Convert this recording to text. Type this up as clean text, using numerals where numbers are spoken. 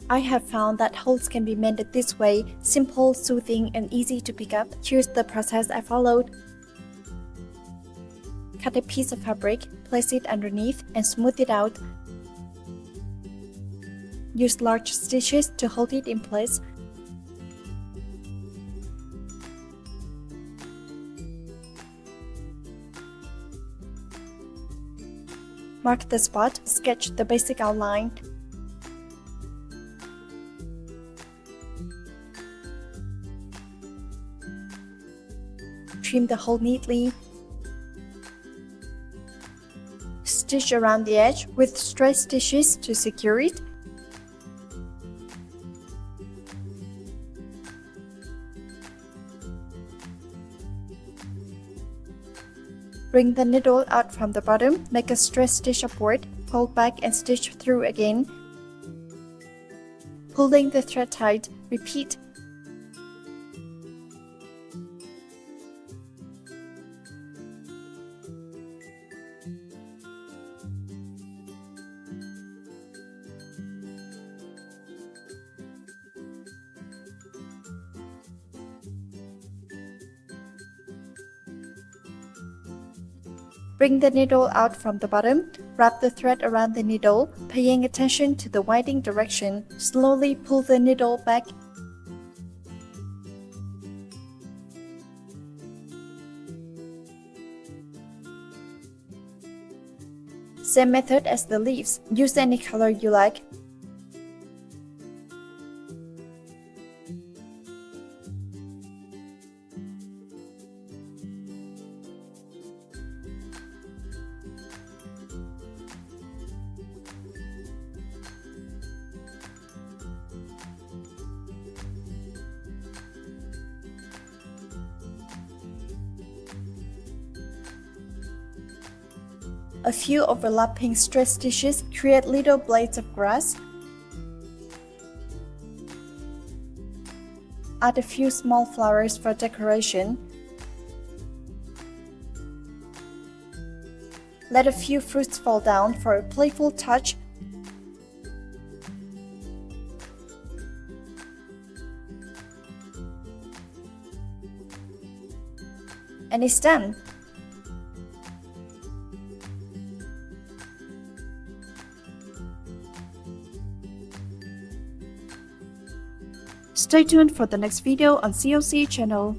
I have found that holes can be mended this way, simple, soothing, and easy to pick up. Here's the process I followed. Cut a piece of fabric, place it underneath, and smooth it out. Use large stitches to hold it in place. Mark the spot, sketch the basic outline. Trim the hole neatly. Stitch around the edge with straight stitches to secure it. Bring the needle out from the bottom, make a straight stitch upward, fold back and stitch through again. Pulling the thread tight, repeat. Bring the needle out from the bottom, wrap the thread around the needle, paying attention to the winding direction. Slowly pull the needle back. Same method as the leaves, use any color you like. A few overlapping straight stitches create little blades of grass. Add a few small flowers for decoration. Let a few fruits fall down for a playful touch. And it's done! Stay tuned for the next video on COC channel.